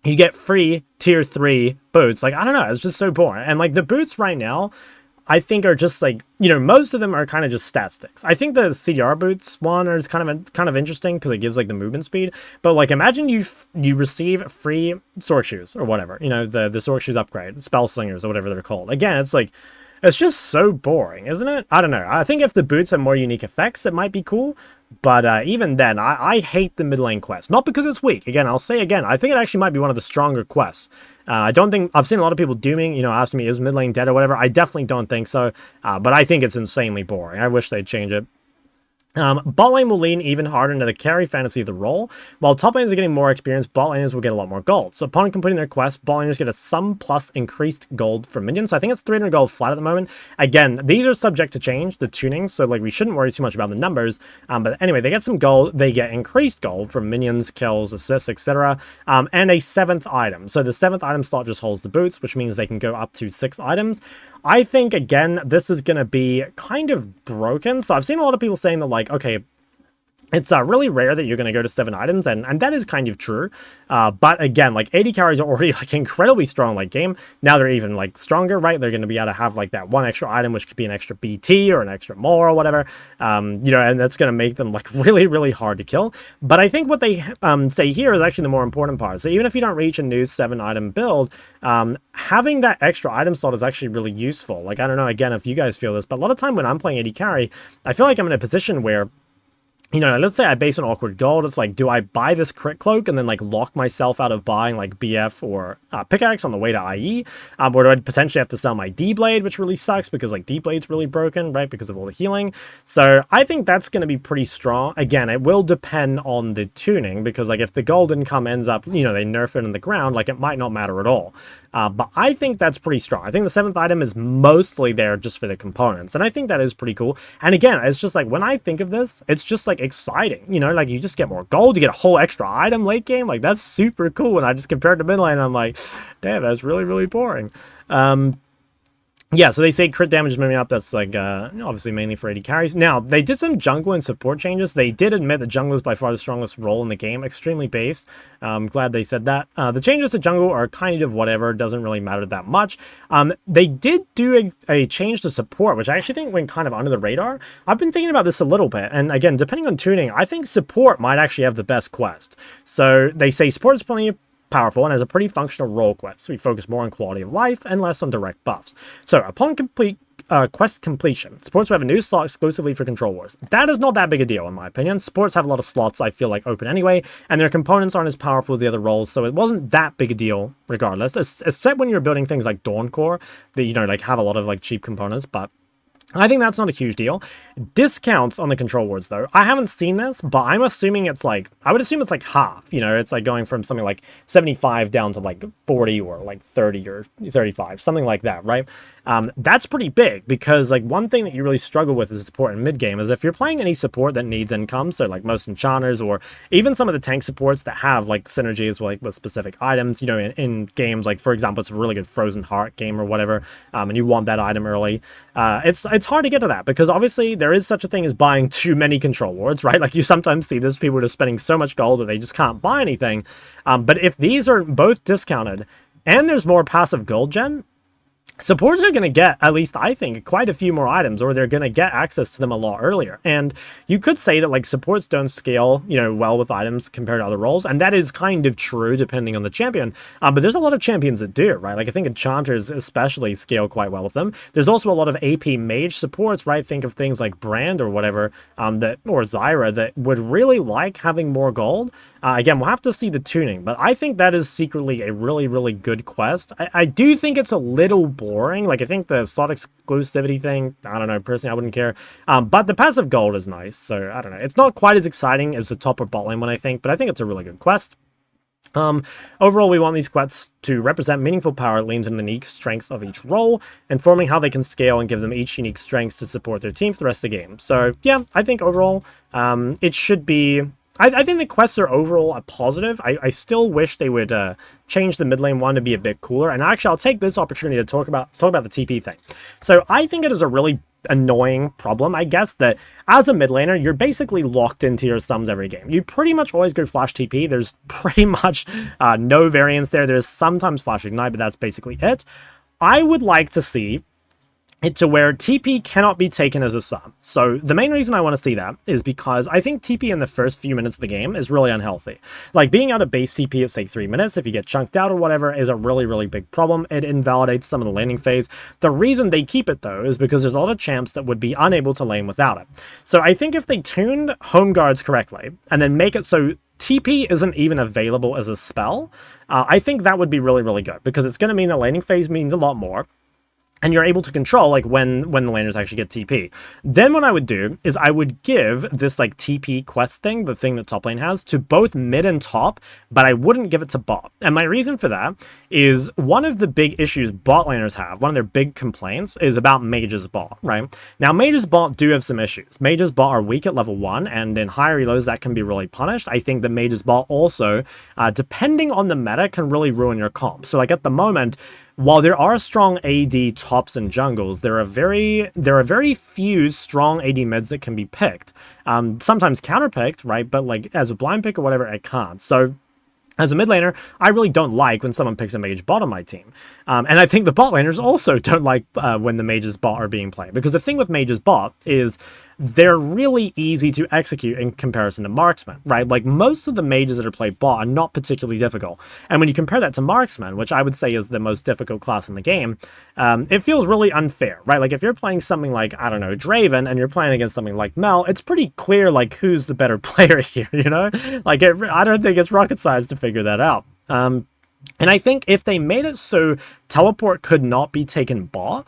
You get free tier 3 boots. Like, I don't know, it's just so boring. And, like, the boots right now, I think are just, like, you know, most of them are kind of just stat sticks. I think the CDR boots one is kind of interesting because it gives, like, the movement speed. But, like, imagine you receive free sword shoes or whatever. You know, the sword shoes upgrade, spell slingers or whatever they're called. Again, it's like, it's just so boring, isn't it? I don't know. I think if the boots have more unique effects, it might be cool. But even then, I hate the mid lane quest. Not because it's weak. Again, I'll say again, I think it actually might be one of the stronger quests. I don't think, I've seen a lot of people dooming, you know, asking me, is mid lane dead or whatever. I definitely don't think so. But I think it's insanely boring. I wish they'd change it. Bot lane will lean even harder into the carry fantasy of the role. While top laners are getting more experience, bot laners will get a lot more gold. So upon completing their quest, bot laners get a sum plus increased gold from minions. So I think it's 300 gold flat at the moment. Again, these are subject to change, the tunings, so like we shouldn't worry too much about the numbers. But anyway, they get some gold, they get increased gold from minions, kills, assists, etc. And a 7th item. So the 7th item slot just holds the boots, which means they can go up to 6 items. I think, again, this is going to be kind of broken. So I've seen a lot of people saying that, like, okay, It's really rare that you're going to go to 7 items, and that is kind of true. But again, like, AD carries are already like incredibly strong late game. Now they're even like stronger, right? They're going to be able to have like that one extra item, which could be an extra BT or an extra more or whatever. You know, and that's going to make them like really, really hard to kill. But I think what they say here is actually the more important part. So even if you don't reach a new 7 item build, having that extra item slot is actually really useful. Like, I don't know, again, if you guys feel this, but a lot of time when I'm playing AD carry, I feel like I'm in a position where, you know, let's say I base on awkward gold. It's like, do I buy this crit cloak and then like lock myself out of buying like BF or pickaxe on the way to IE? Or do I potentially have to sell my D blade, which really sucks because like D blade's really broken, right? Because of all the healing. So I think that's going to be pretty strong. Again, it will depend on the tuning, because like if the gold income ends up, you know, they nerf it in the ground, like it might not matter at all. But I think that's pretty strong. I think the 7th item is mostly there just for the components, and I think that is pretty cool. And again, it's just like, when I think of this, it's just like exciting, you know, like you just get more gold, you get a whole extra item late game, like that's super cool. And I just compared to mid lane, I'm like, damn, that's really, really boring. Yeah, so they say crit damage is moving up. That's like, obviously mainly for AD carries. Now, they did some jungle and support changes. They did admit that jungle is by far the strongest role in the game. Extremely based. Glad they said that. The changes to jungle are kind of whatever. Doesn't really matter that much. They did do a change to support, which I actually think went kind of under the radar. I've been thinking about this a little bit. And again, depending on tuning, I think support might actually have the best quest. So they say support is plenty powerful and has a pretty functional role quest. We focus more on quality of life and less on direct buffs. So upon quest completion, supports will have a new slot exclusively for Control Wars. That is not that big a deal in my opinion. Supports have a lot of slots I feel like open anyway, and their components aren't as powerful as the other roles, so it wasn't that big a deal regardless, except when you're building things like Dawn Core that, you know, like have a lot of like cheap components. But I think that's not a huge deal. Discounts on the Control Wards, though. I haven't seen this, but I'm assuming it's like, I would assume it's like half. You know, it's like going from something like 75 down to like 40 or like 30 or 35, something like that, right? That's pretty big, because like one thing that you really struggle with as support in mid game is if you're playing any support that needs income, so like most enchanters or even some of the tank supports that have like synergies with specific items, you know, in games like, for example, it's a really good Frozen Heart game or whatever, and you want that item early. It's hard to get to that, because obviously there is such a thing as buying too many Control Wards, right? Like you sometimes see this, people are just spending so much gold that they just can't buy anything. But if these are both discounted and there's more passive gold gen, supports are going to get, at least I think, quite a few more items, or they're going to get access to them a lot earlier. And you could say that like supports don't scale, you know, well with items compared to other roles, and that is kind of true depending on the champion. But there's a lot of champions that do, right? Like I think enchanters especially scale quite well with them. There's also a lot of AP mage supports, right? Think of things like Brand or whatever, or Zyra, that would really like having more gold. Again, we'll have to see the tuning, but I think that is secretly a really, really good quest. I do think it's a little boring. Like, I think the slot exclusivity thing, I don't know, personally, I wouldn't care. But the passive gold is nice, so I don't know. It's not quite as exciting as the top or bot lane one, I think, but I think it's a really good quest. Overall, we want these quests to represent meaningful power that leans on the unique strengths of each role, informing how they can scale and give them each unique strengths to support their team for the rest of the game. So, yeah, I think overall, it should be... I think the quests are overall a positive. I still wish they would change the mid lane one to be a bit cooler. And actually, I'll take this opportunity to talk about the TP thing. So I think it is a really annoying problem, I guess, that as a mid laner, you're basically locked into your sums every game. You pretty much always go flash TP. There's pretty much no variance there. There's sometimes flash ignite, but that's basically it. I would like to see it to where TP cannot be taken as a sum. So the main reason I want to see that is because I think TP in the first few minutes of the game is really unhealthy. Like being out of base TP at say 3 minutes, if you get chunked out or whatever, is a really, really big problem. It invalidates some of the laning phase. The reason they keep it though is because there's a lot of champs that would be unable to lane without it. So I think if they tuned Homeguards correctly and then make it so TP isn't even available as a spell, I think that would be really, really good, because it's going to mean the laning phase means a lot more. And you're able to control, like, when the laners actually get TP. Then what I would do is I would give this, like, TP quest thing, the thing that top lane has, to both mid and top, but I wouldn't give it to bot. And my reason for that is one of the big issues bot laners have, one of their big complaints, is about mages bot, right? Now, mages bot do have some issues. Mages bot are weak at level 1, and in higher elos, that can be really punished. I think that mages bot also, depending on the meta, can really ruin your comp. So, like, at the moment, while there are strong AD tops and jungles, there are very few strong AD mids that can be picked. Sometimes counterpicked, right? But like as a blind pick or whatever, it can't. So as a mid laner, I really don't like when someone picks a mage bot on my team. And I think the bot laners also don't like when the mages bot are being played. Because the thing with mages bot is they're really easy to execute in comparison to marksmen, right? Like most of the mages that are played bot are not particularly difficult. And when you compare that to marksmen, which I would say is the most difficult class in the game, it feels really unfair, right? Like if you're playing something like, I don't know, Draven, and you're playing against something like Mel, it's pretty clear like who's the better player here, you know? Like I don't think it's rocket science to figure that out. And I think if they made it so teleport could not be taken bot,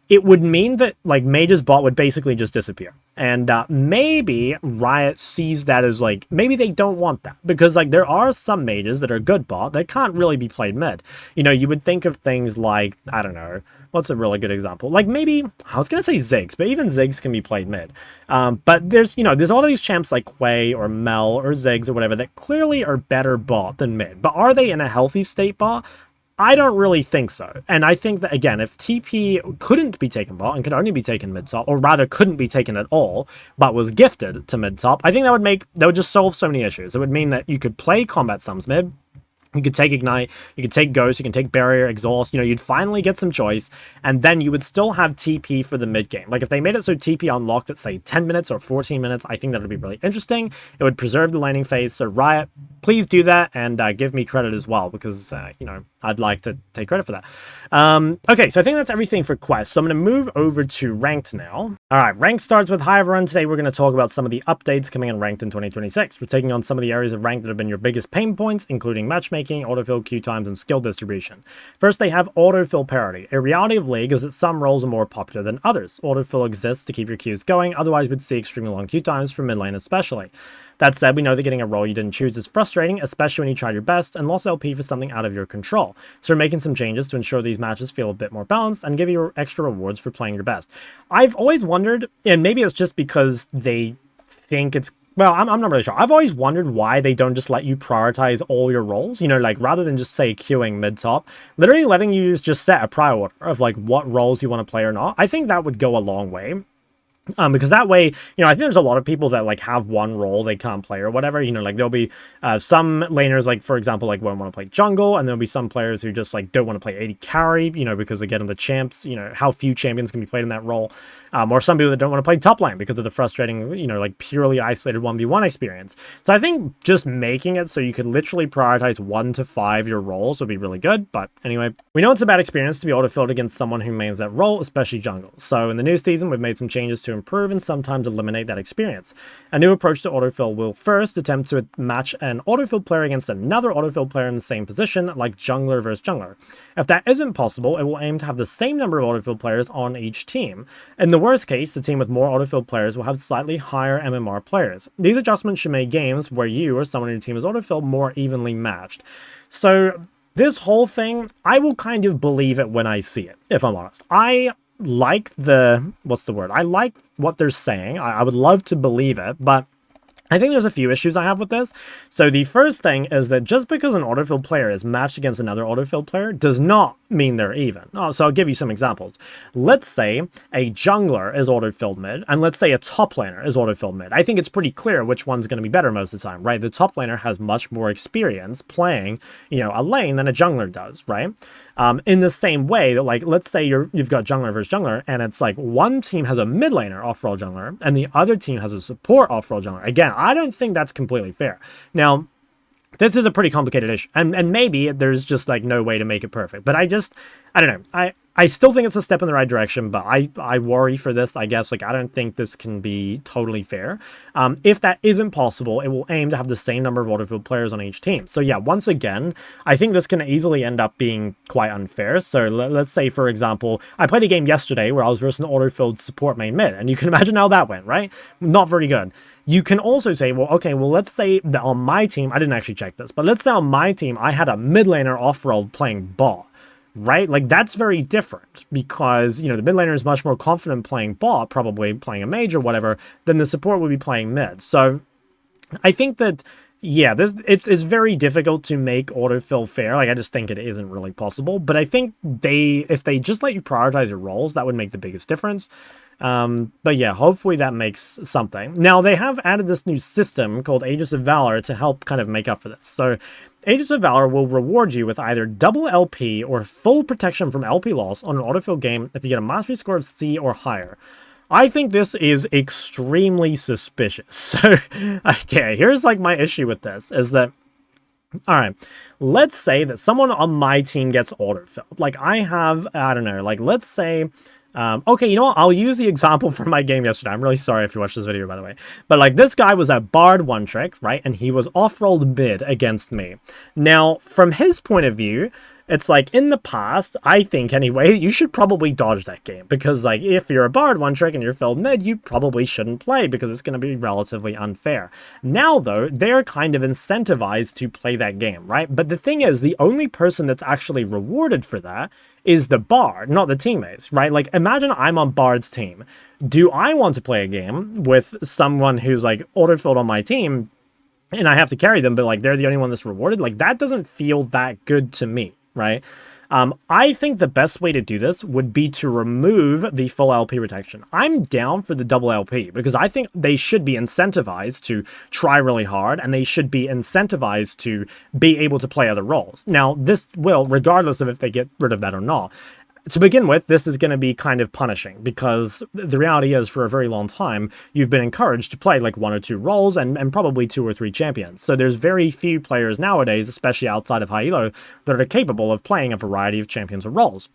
it would mean that like Mage's bot would basically just disappear. And maybe Riot sees that as like, maybe they don't want that. Because like there are some mages that are good bot that can't really be played mid. You know, you would think of things like, I don't know, what's a really good example? Like maybe, I was going to say Ziggs, but even Ziggs can be played mid. But there's, you know, there's all of these champs like Quay or Mel or Ziggs or whatever that clearly are better bot than mid. But are they in a healthy state bot? I don't really think so. And I think that, again, if TP couldn't be taken bot and could only be taken mid-top, or rather couldn't be taken at all, but was gifted to mid-top, I think that would just solve so many issues. It would mean that you could play combat sums mid, you could take Ignite, you could take Ghost, you can take Barrier, Exhaust, you know, you'd finally get some choice, and then you would still have TP for the mid game. Like, if they made it so TP unlocked at, say, 10 minutes or 14 minutes, I think that would be really interesting. It would preserve the laning phase, so Riot, please do that, and give me credit as well, because, you know, I'd like to take credit for that. Okay, so I think that's everything for quests. So I'm going to move over to Ranked now. All right, Ranked starts with Hi everyone. Today we're going to talk about some of the updates coming in Ranked in 2026. We're taking on some of the areas of Ranked that have been your biggest pain points, including matchmaking, autofill, queue times, and skill distribution. First, they have autofill parity. A reality of League is that some roles are more popular than others. Autofill exists to keep your queues going, otherwise we'd see extremely long queue times for mid lane especially. That said, we know that getting a role you didn't choose is frustrating, especially when you tried your best and lost LP for something out of your control. So we're making some changes to ensure these matches feel a bit more balanced and give you extra rewards for playing your best. I've always wondered, and maybe it's just because they think it's, well, I'm not really sure. I've always wondered why they don't just let you prioritize all your roles, you know, like rather than just say queuing mid-top, literally letting you just set a prior order of like what roles you want to play or not. I think that would go a long way. Because that way, you know, I think there's a lot of people that like have one role they can't play or whatever, you know, like there'll be some laners, like for example, like won't want to play jungle, and there'll be some players who just like don't want to play AD carry, you know, because again, the champs, you know, how few champions can be played in that role, or some people that don't want to play top lane because of the frustrating, you know, like purely isolated 1v1 experience. So I think just making it so you could literally prioritize 1 to 5 your roles would be really good. But anyway, we know it's a bad experience to be autofilled against someone who mains that role, especially jungle. So in the new season, we've made some changes to improve and sometimes eliminate that experience. A new approach to autofill will first attempt to match an autofill player against another autofill player in the same position, like jungler versus jungler. If that isn't possible, it will aim to have the same number of autofill players on each team. In the worst case, the team with more autofill players will have slightly higher MMR players. These adjustments should make games where you or someone in your team is autofill more evenly matched. So this whole thing, I will kind of believe it when I see it, if I'm honest. I like I like what they're saying. I would love to believe it, but I think there's a few issues I have with this. So the first thing is that just because an autofill player is matched against another autofill player does not mean they're even. So I'll give you some examples. Let's say a jungler is autofilled mid, and let's say a top laner is autofilled mid. I think it's pretty clear which one's going to be better most of the time, right? The top laner has much more experience playing, you know, a lane than a jungler does, right? In the same way that, like, let's say you've got jungler versus jungler, and it's like one team has a mid laner off-role jungler, and the other team has a support off-role jungler. Again, I don't think that's completely fair. Now, this is a pretty complicated issue, and maybe there's just like no way to make it perfect, but I don't know. I still think it's a step in the right direction, but I worry for this, I guess. Like, I don't think this can be totally fair. If that isn't possible, it will aim to have the same number of autofill players on each team. So yeah, once again, I think this can easily end up being quite unfair. So let's say, for example, I played a game yesterday where I was versus an autofilled support main mid, and you can imagine how that went, right? Not very good. You can also say, well, okay, well, let's say that on my team, I didn't actually check this, but let's say on my team, I had a mid laner off-role playing bot, right? Like, that's very different because, you know, the mid laner is much more confident playing bot, probably playing a mage or whatever, than the support would be playing mid. So I think that Yeah, it's very difficult to make autofill fair. Like, I just think it isn't really possible. But I think if they just let you prioritize your roles, that would make the biggest difference. But yeah, hopefully that makes something. Now, they have added this new system called Aegis of Valor to help kind of make up for this. So, Aegis of Valor will reward you with either double LP or full protection from LP loss on an autofill game if you get a mastery score of C or higher. I think this is extremely suspicious. So, okay, here's like my issue with this, is that, alright, let's say that someone on my team gets autofilled. Like, I don't know, like, let's say, okay, you know what, I'll use the example from my game yesterday. I'm really sorry if you watched this video, by the way. But, like, this guy was at Bard one trick, right, and he was off-rolled mid against me. Now, from his point of view, it's like, in the past, I think anyway, you should probably dodge that game. Because, like, if you're a Bard one trick and you're filled mid, you probably shouldn't play because it's going to be relatively unfair. Now, though, they're kind of incentivized to play that game, right? But the thing is, the only person that's actually rewarded for that is the Bard, not the teammates, right? Like, imagine I'm on Bard's team. Do I want to play a game with someone who's, like, auto-filled on my team, and I have to carry them, but, like, they're the only one that's rewarded? Like, that doesn't feel that good to me. Right? I think the best way to do this would be to remove the full LP protection. I'm down for the double LP because I think they should be incentivized to try really hard and they should be incentivized to be able to play other roles. Now, this will, regardless of if they get rid of that or not, to begin with, this is going to be kind of punishing because the reality is for a very long time, you've been encouraged to play like 1 or 2 roles and probably 2 or 3 champions. So there's very few players nowadays, especially outside of high elo, that are capable of playing a variety of champions or roles.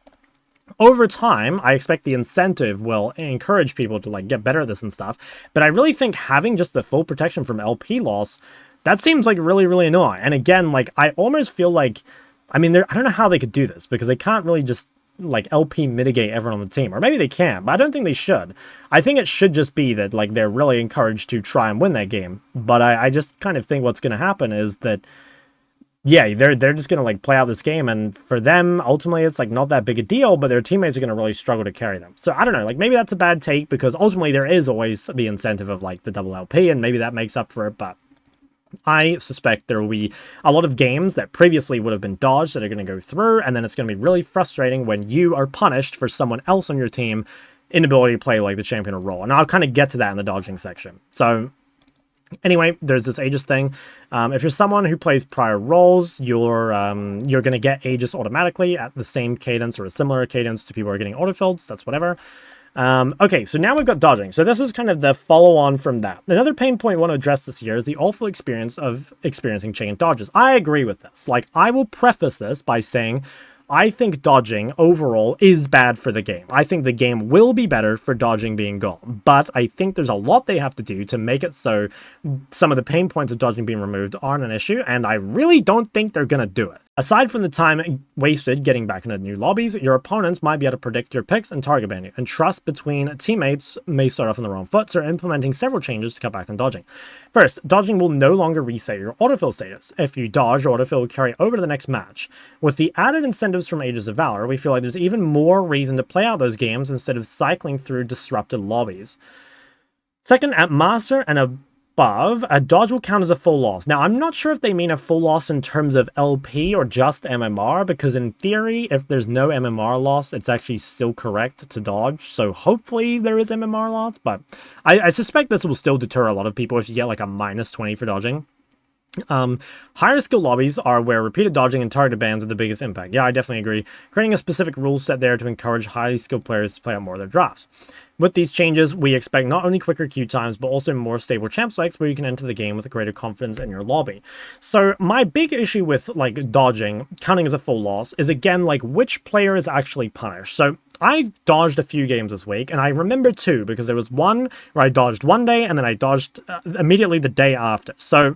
Over time, I expect the incentive will encourage people to like get better at this and stuff. But I really think having just the full protection from LP loss, that seems like really, really annoying. And again, like I almost feel like, I mean, I don't know how they could do this because they can't really just like LP mitigate everyone on the team, or maybe they can, but I don't think they should. I think it should just be that like they're really encouraged to try and win that game. But I just kind of think what's going to happen is that, yeah, they're just going to like play out this game, and for them ultimately it's like not that big a deal, but their teammates are going to really struggle to carry them. So I don't know, like maybe that's a bad take because ultimately there is always the incentive of like the double LP, and maybe that makes up for it, but I suspect there will be a lot of games that previously would have been dodged that are going to go through, and then it's going to be really frustrating when you are punished for someone else on your team inability to play like the champion or role. And I'll kind of get to that in the dodging section. So anyway, there's this Aegis thing. If you're someone who plays prior roles, you're going to get Aegis automatically at the same cadence or a similar cadence to people who are getting autofilled, so that's whatever. Okay, so now we've got dodging. So this is kind of the follow-on from that. Another pain point I want to address this year is the awful experience of experiencing chain dodges. I agree with this. Like, I will preface this by saying I think dodging overall is bad for the game. I think the game will be better for dodging being gone, but I think there's a lot they have to do to make it so some of the pain points of dodging being removed aren't an issue, and I really don't think they're going to do it. Aside from the time wasted getting back into new lobbies, your opponents might be able to predict your picks and target ban you, and trust between teammates may start off on the wrong foot, so implementing several changes to cut back on dodging. First, dodging will no longer reset your autofill status. If you dodge, your autofill will carry over to the next match. With the added incentives from Aegis of Valor, we feel like there's even more reason to play out those games instead of cycling through disrupted lobbies. Second, at Master and above, a dodge will count as a full loss. Now, I'm not sure if they mean a full loss in terms of LP or just MMR, because in theory, if there's no MMR loss, it's actually still correct to dodge. So hopefully there is MMR loss, but I suspect this will still deter a lot of people if you get like a -20 for dodging. Higher skill lobbies are where repeated dodging and targeted bans are the biggest impact. Yeah, I definitely agree. Creating a specific rule set there to encourage highly skilled players to play out more of their drafts. With these changes, we expect not only quicker queue times, but also more stable champ selects where you can enter the game with a greater confidence in your lobby. So my big issue with like dodging, counting as a full loss, is again like which player is actually punished. So I dodged a few games this week, and I remember 2 because there was one where I dodged one day and then I dodged immediately the day after. So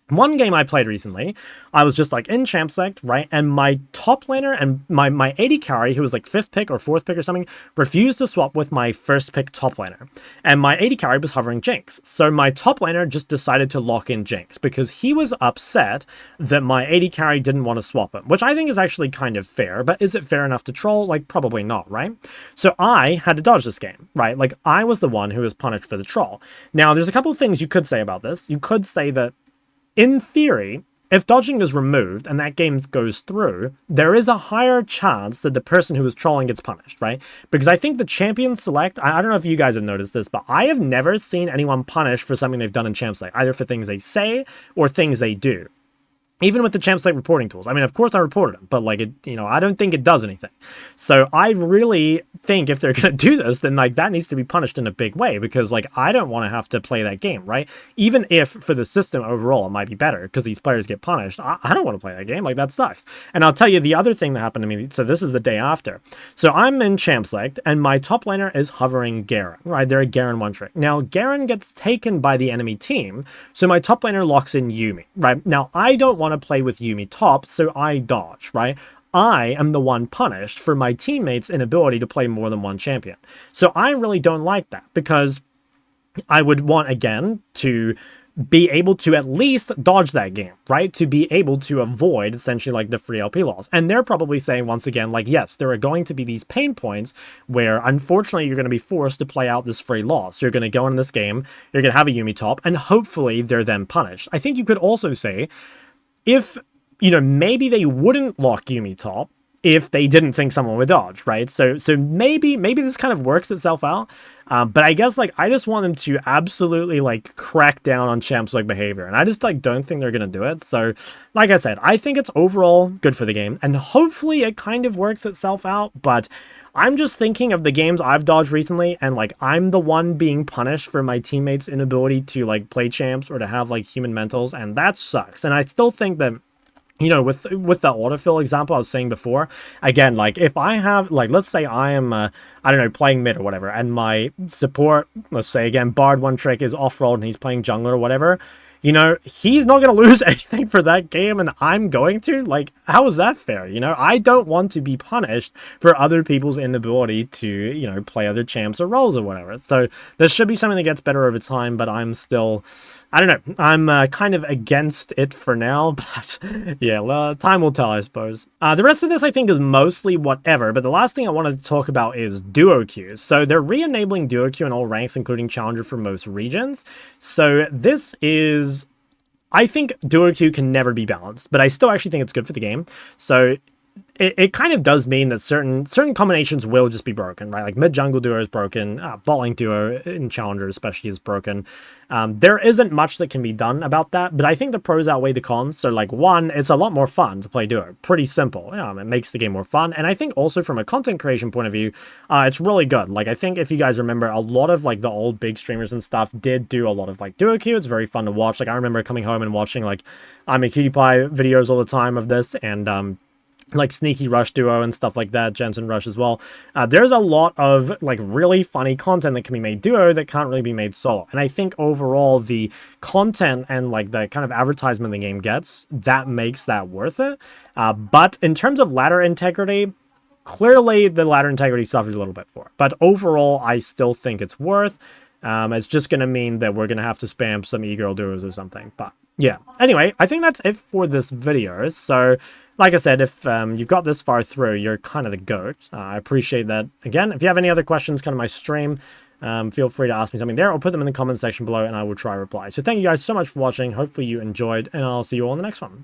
one game I played recently, I was just like in champ select, right? And my top laner and my AD carry, who was like 5th pick or 4th pick or something, refused to swap with my 1st pick top laner. And my AD carry was hovering Jinx. So my top laner just decided to lock in Jinx because he was upset that my AD carry didn't want to swap him, which I think is actually kind of fair. But is it fair enough to troll? Like, probably not, right? So I had to dodge this game, right? Like, I was the one who was punished for the troll. Now, there's a couple of things you could say about this. You could say that in theory, if dodging is removed and that game goes through, there is a higher chance that the person who was trolling gets punished, right? Because I think the champion select, I don't know if you guys have noticed this, but I have never seen anyone punished for something they've done in champ select, either for things they say or things they do. Even with the champ select reporting tools. I mean, of course I reported them, but like, I don't think it does anything. So I really think if they're going to do this, then like that needs to be punished in a big way, because like, I don't want to have to play that game, right? Even if for the system overall, it might be better because these players get punished. I don't want to play that game. Like, that sucks. And I'll tell you the other thing that happened to me. So this is the day after. So I'm in champ select and my top laner is hovering Garen, right? They're a Garen one trick. Now Garen gets taken by the enemy team. So my top laner locks in Yuumi, right? Now I don't want to play with Yuumi top, so I dodge, right? I am the one punished for my teammates' inability to play more than one champion. So I really don't like that, because I would want, again, to be able to at least dodge that game, right? To be able to avoid, essentially, like, the free LP loss. And they're probably saying, once again, like, yes, there are going to be these pain points where, unfortunately, you're going to be forced to play out this free loss. You're going to go in this game, you're going to have a Yuumi top, and hopefully they're then punished. I think you could also say, if, maybe they wouldn't lock Yuumi top if they didn't think someone would dodge, right? So maybe this kind of works itself out. But I guess, like, I just want them to absolutely, like, crack down on champs like behavior. And I just, like, don't think they're going to do it. So, like I said, I think it's overall good for the game. And hopefully it kind of works itself out. But I'm just thinking of the games I've dodged recently, and, like, I'm the one being punished for my teammates' inability to, like, play champs or to have, like, human mentals, and that sucks. And I still think that, with the autofill example I was saying before, again, like, if I have, like, let's say I am, I don't know, playing mid or whatever, and my support, let's say, again, Bard one trick is off-rolled and he's playing jungler or whatever, he's not going to lose anything for that game, and I'm going to? Like, how is that fair, I don't want to be punished for other people's inability to, play other champs or roles or whatever. So there should be something that gets better over time, but I'm still, I don't know, I'm kind of against it for now, but yeah, time will tell, I suppose. The rest of this, I think, is mostly whatever, but the last thing I wanted to talk about is duo queues. So they're re-enabling duo queue in all ranks, including challenger for most regions. So this is, I think duo queue can never be balanced, but I still actually think it's good for the game. So it kind of does mean that certain combinations will just be broken, right? Like mid-jungle duo is broken, bot lane duo in challenger especially is broken. There isn't much that can be done about that, but I think the pros outweigh the cons. So, like, one, it's a lot more fun to play duo. Pretty simple. It makes the game more fun. And I think also from a content creation point of view, it's really good. Like, I think if you guys remember, a lot of, like, the old big streamers and stuff did do a lot of, like, duo queue. It's very fun to watch. Like, I remember coming home and watching, like, I'm a Cutie Pie videos all the time of this, and, like Sneaky Rush duo and stuff like that, Jensen Rush as well. There's a lot of, like, really funny content that can be made duo that can't really be made solo. And I think overall the content and, like, the kind of advertisement the game gets, that makes that worth it. But in terms of ladder integrity, clearly the ladder integrity suffers a little bit for it. But overall, I still think it's worth. It's just going to mean that we're going to have to spam some e-girl duos or something. But yeah, anyway, I think that's it for this video. So, like I said, if you've got this far through, you're kind of the GOAT. I appreciate that. Again, if you have any other questions, kind of my stream, feel free to ask me something there, or put them in the comment section below and I will try to reply. So thank you guys so much for watching. Hopefully you enjoyed, and I'll see you all in the next one.